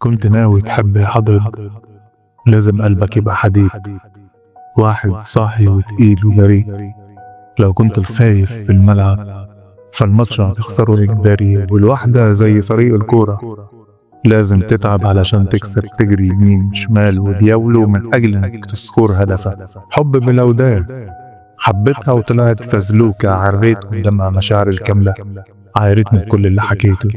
كنت ناوي تحب يا حضرة لازم قلبك يبقى حديد، واحد صاحي وتقيل وجريء. لو كنت الخايف في الملعب فالماتش هتخسره إجباري، والواحدة زي فريق الكورة لازم تتعب علشان تكسب، تجري يمين شمال ودياولو من أجل إنك تسكور هدفك. حب بلودار حبيتها وطلعت فزلوكة، عريت قدامها مشاعر الكاملة، عايرتني بكل اللي حكيته.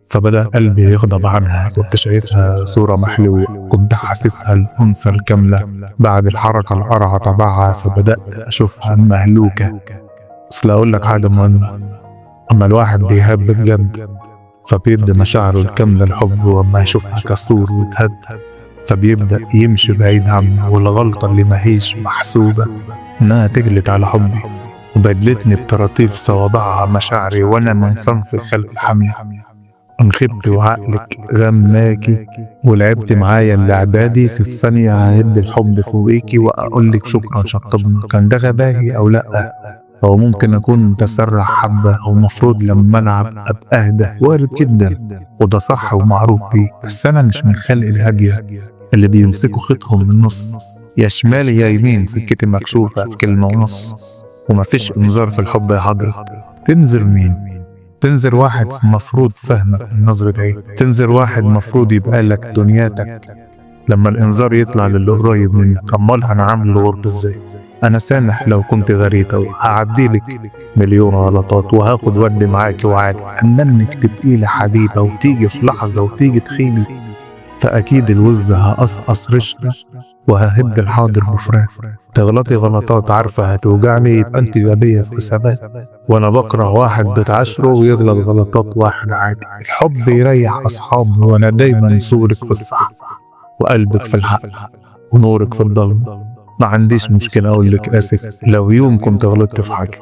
فبدأ قلبي يغضب عنها، كنت شايفها صورة محلوة، كنت حاسسها الأنثى الكاملة. بعد الحركة القرعة تبعها فبدأت أشوفها مهلوكة. أصل أقول لك حاجة مهمة، أما الواحد بيحب بجد فبيبدأ مشاعره الكاملة الحب، وأما يشوفها كسور وتهد فبيبدأ يمشي بعيد عنها. والغلطة اللي ماهيش محسوبة إنها تجلد على حبي وبدلتني بطراطيف صوابعها مشاعري، وأنا من صنف الخلق الحمية. انخبت وعقلك غماكي ولعبت معايا اللعبادي، في الثانية ههد الحب فوقيكي وأقولك شكرا شطبنا. كان ده غباهي أو لأ؟ أو ممكن أكون متسرع حبة، أو مفروض لما ألعب أبقى أهدى؟ وارد جدا وده صح ومعروف بيه، بس أنا مش من خلق الهادية اللي بيمسكوا خيطهم من النص، يا شمال يا يمين، سكتي مكشوفة في كلمة ونص. ومفيش انذار في الحب يا حضرة. تنذر مين؟ تنذر واحد مفروض فهمك من نظرة عين، تنذر واحد مفروض يبقى لك دنياتك. لما الانذار يطلع للي قريب منك امال هنعمل غرب ازاي؟ انا سامح لو كنت غريبة، وهعديلك مليون غلطات وهاخد ودي معاكي وعادي. اما انك تبقي لي حبيبة وتيجي في لحظة وتيجي تخيبي، فأكيد الوز هقصقص رشدة وههد الحاضر بفراق. تغلطي غلطات عارفة هتوجعني، يبقى انت غبية في حسابات. وانا بكره واحد بتعاشره ويغلط غلطات واحد عادي. الحب يريح اصحابه، وانا دايما صورك في الصح وقلبك في الحق ونورك في الضلمة. ما عنديش مشكلة اقولك اسف لو يوم كنت غلطت في حاجة،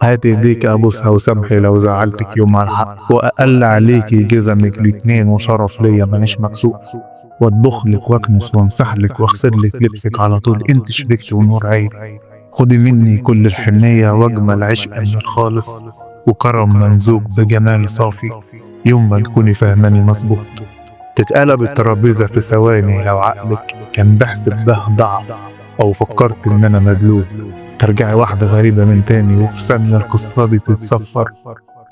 هاتي ايديك ابوسها وسامحي لو زعلتك يوم على الحق، واقل عليكي جزمك الاتنين وشرف ليا مانيش مكسوف، واطبخلك واكنس وامسحلك واغسلك لبسك على طول. انت شريكتي ونور عيني، خدي مني كل الحنية واجمل عشق من الخالص، وكرم ممزوج بجمال صافي. يوم ما تكوني فاهماني مظبوط تتقلب الترابيزة في ثواني. لو عقلك كان بحسب ده ضعف او فكرت ان انا مدلوب، ترجعي واحدة غريبة من تاني وفي ثانية القصة دي تتصفر.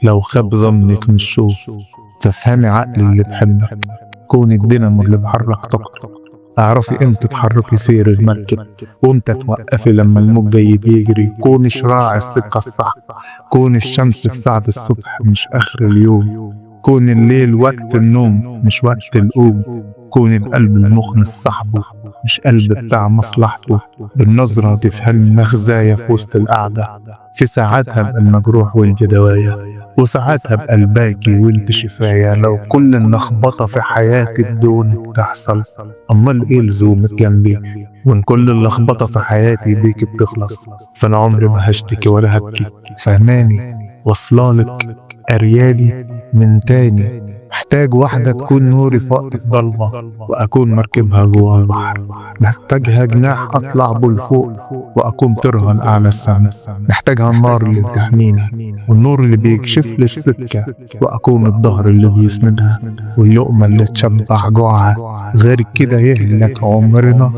لو خاب ظنك مش شوف فافهمي عقل اللي بحبك، كوني الدينامو اللي بحرك طاقتك. اعرفي امتى تحركي سير المركب وامتى توقفي لما الموج جاي بيجري. كوني شراع السكة الصح، كوني الشمس في ساعة الصبح مش اخر اليوم، كون الليل وقت النوم مش وقت القوم، كون القلب المخلص صاحبه مش قلب بتاع مصلحته. بالنظرة تفهم مخزايا في وسط القعدة، في ساعاتها بقى المجروح وانت دوايا، وساعاتها بقلباكي وانت شفايا. لو كل اللخبطة في حياتي بدونك تحصل امال ايه لزومك جنبي؟ وان كل اللخبطة في حياتي بيك بتخلص فانا عمري ما هشتكي ولا هبكي. فهماني وصلالك أريالي من تاني، محتاج واحدة تكون نوري في وقت الضلمة وأكون مركبها جوا البحر. محتاجها جناح أطلع بول فوق وأكون ترهن أعلى السما. محتاجها النار اللي بتحميني والنور اللي بيكشف لي السكة، وأكون الظهر اللي بيسندها واللقمة اللي تشبع جوعها. غير كده يهلك عمرنا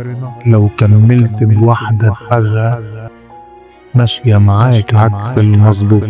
لو كملت بواحدة دماغها ماشية معاك عكس المظبوط.